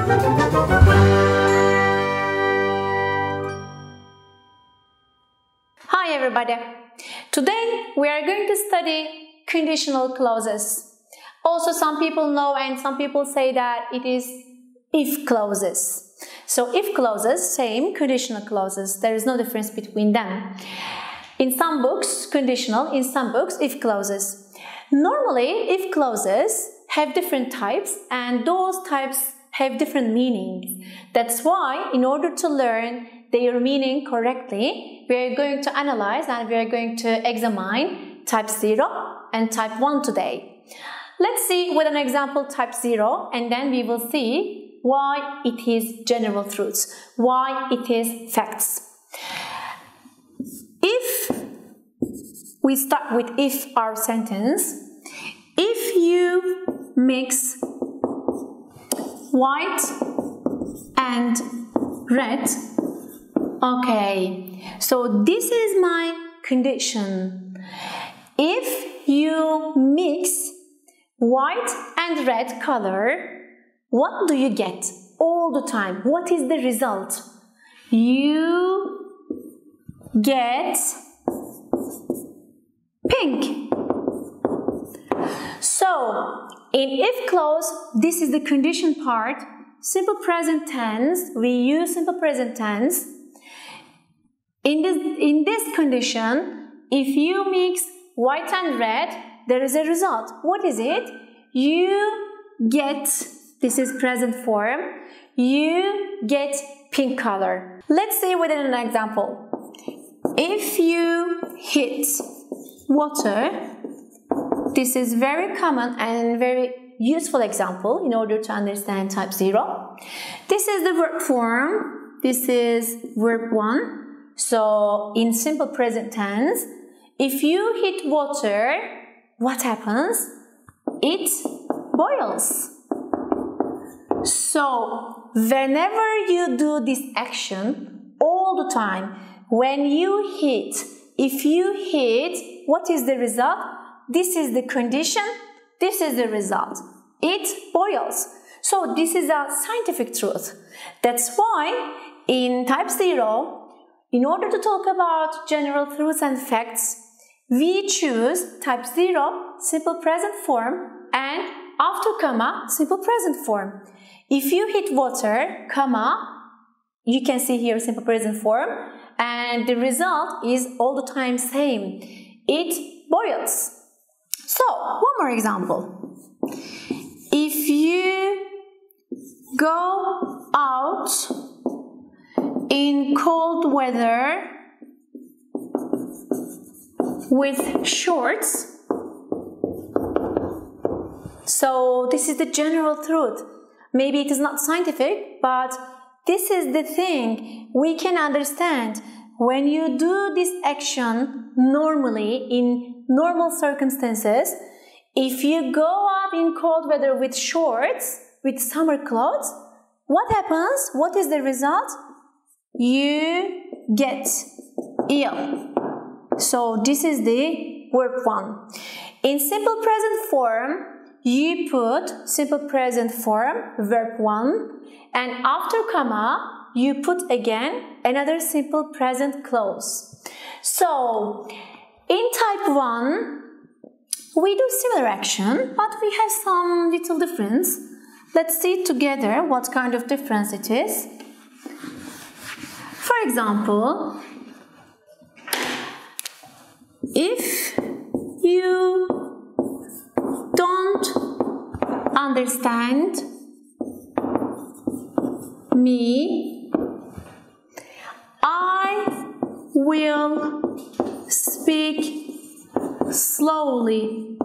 Hi everybody! Today we are going to study conditional clauses. Also, some people know and some people say that it is if clauses. So if clauses, same conditional clauses. There is no difference between them. In some books, conditional, in some books, if clauses. Normally, if clauses have different types and those types have different meanings. That's why, in order to learn their meaning correctly, we are going to analyze and we are going to examine type 0 and type 1 today. Let's see with an example type 0 and then we will see why it is general truths, why it is facts. If we start with if our sentence, if you mix white and red, okay, so this is my condition. If you mix white and red color, what do you get all the time? What is the result? You get pink. So, in if clause, this is the condition part. Simple present tense, we use simple present tense. In this condition, if you mix white and red, there is a result. What is it? You get, this is present form, you get pink color. Let's see within an example. If you hit water, this is very common and very useful example in order to understand type 0. This is the verb form, this is verb 1. So in simple present tense, if you hit water, what happens? It boils. So whenever you do this action, all the time, when you hit, if you hit, what is the result? This is the condition, this is the result. It boils. So this is a scientific truth. That's why in type 0, in order to talk about general truths and facts, we choose type 0, simple present form, and after comma, simple present form. If you hit water, comma, you can see here simple present form, and the result is all the time same. It boils. So, one more example. If you go out in cold weather with shorts, so this is the general truth. Maybe it is not scientific, but this is the thing we can understand. When you do this action normally in normal circumstances, if you go out in cold weather with shorts, with summer clothes, what happens? What is the result? You get ill. So this is the verb 1. In simple present form, you put simple present form, verb 1, and after comma, you put again another simple present clause. So, in type 1, we do similar action, but we have some little difference. Let's see together what kind of difference it is. For example, if you don't understand me, I will speak slowly.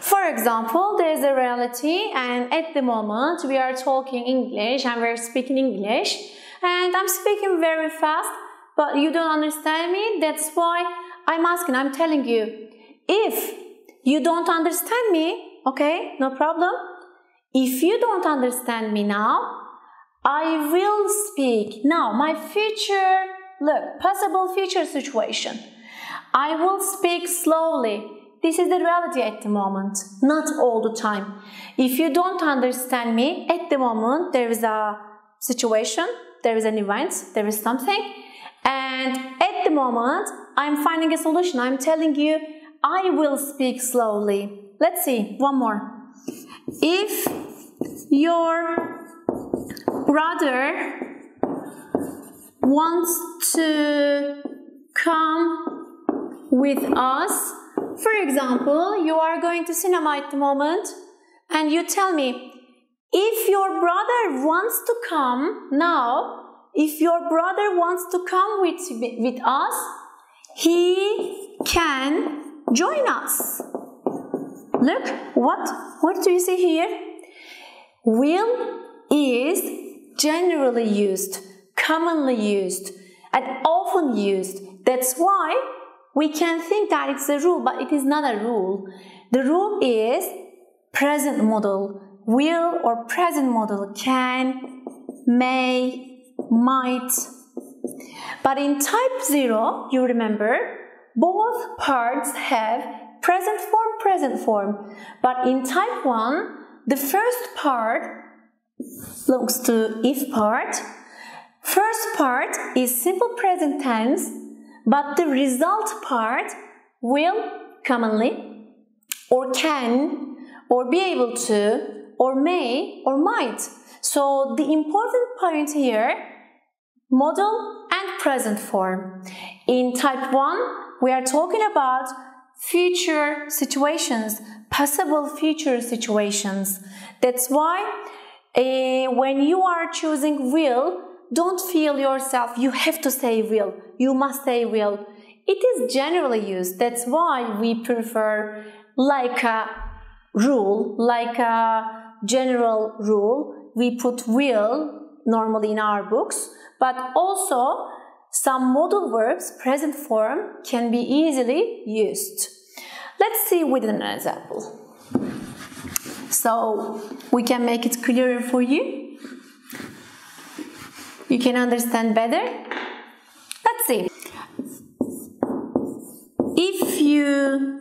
For example, there is a reality and at the moment we are talking English and we are speaking English and I'm speaking very fast, but you don't understand me. That's why I'm asking, I'm telling you, if you don't understand me, okay, no problem. If you don't understand me now, I will speak. Now, my future, look, possible future situation. I will speak slowly. This is the reality at the moment, not all the time. If you don't understand me, at the moment there is a situation, there is an event, there is something, and at the moment I'm finding a solution. I'm telling you, I will speak slowly. Let's see, one more. If your brother wants to come with us, for example, you are going to cinema at the moment and you tell me, if your brother wants to come now, if your brother wants to come with us, he can join us. Look, what do you see here? Will is generally used, commonly used, and often used. That's why we can think that it's a rule, but it is not a rule. The rule is present model. Will or present model, can, may, might. But in type 0, you remember, both parts have present form. But in type 1, the first part belongs to if part. First part is simple present tense, but the result part will commonly, or can, or be able to, or may, or might. So the important point here, model and present form. In type 1, we are talking about future situations, possible future situations. That's why when you are choosing will, don't feel yourself, you have to say will, you must say will. It is generally used. That's why we prefer like a rule, like a general rule. We put will normally in our books, but also some modal verbs, present form, can be easily used. Let's see with an example. So we can make it clearer for you. You can understand better. Let's see. If you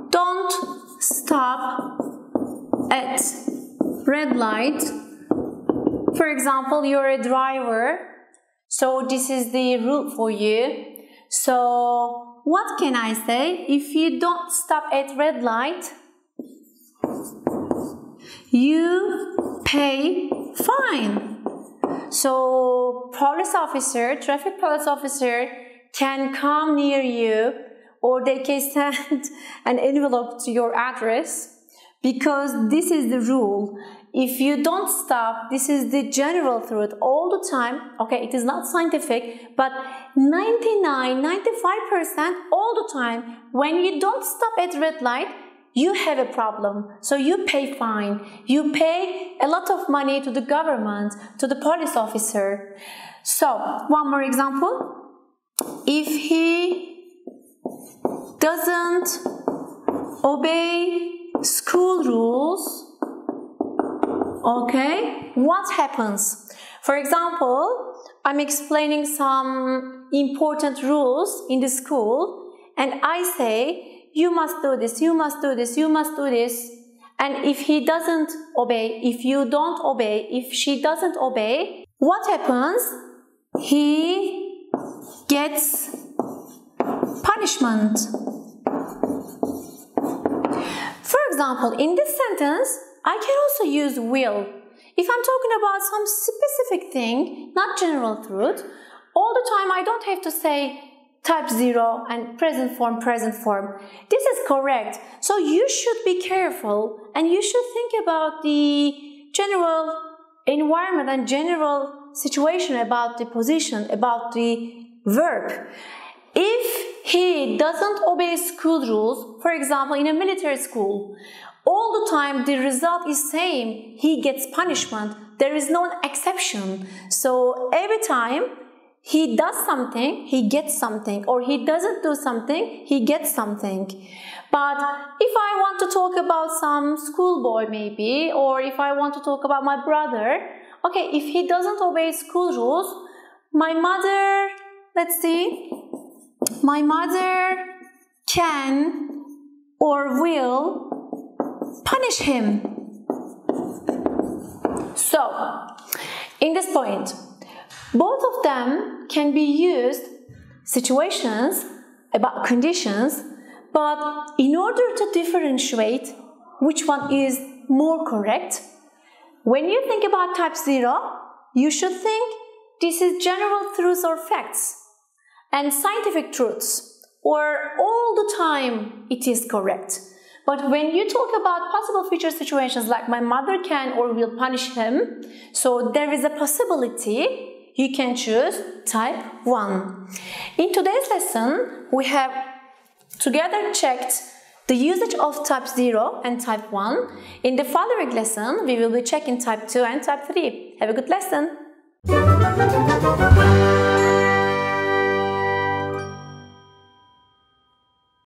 don't stop at red light, for example, you're a driver, so this is the rule for you. So what can I say? If you don't stop at red light, you pay fine. So police officer, traffic police officer can come near you, or they can send an envelope to your address, because this is the rule. If you don't stop, this is the general truth all the time. Okay, it is not scientific, but 99, 95% all the time, when you don't stop at red light, you have a problem. So you pay fine. You pay a lot of money to the government, to the police officer. So, one more example. If he doesn't obey school rules, okay, what happens? For example, I'm explaining some important rules in the school, and I say, you must do this, you must do this, you must do this. And if he doesn't obey, if you don't obey, if she doesn't obey, what happens? He gets punishment. For example, in this sentence, I can also use will. If I'm talking about some specific thing, not general truth, all the time I don't have to say type 0 and present form, present form. This is correct. So you should be careful and you should think about the general environment and general situation, about the position, about the verb. If he doesn't obey school rules, for example, in a military school, all the time the result is same, he gets punishment. There is no exception. So every time he does something, he gets something, or he doesn't do something, he gets something. But if I want to talk about some schoolboy maybe, or if I want to talk about my brother, okay, if he doesn't obey school rules, my mother, let's see, my mother can or will punish him. So, in this point, both of them can be used situations about conditions, but in order to differentiate which one is more correct, when you think about type 0, you should think this is general truths or facts and scientific truths, or all the time it is correct. But when you talk about possible future situations like my mother can or will punish him, so there is a possibility you can choose type 1. In today's lesson, we have together checked the usage of type 0 and type 1. In the following lesson, we will be checking type 2 and type 3. Have a good lesson!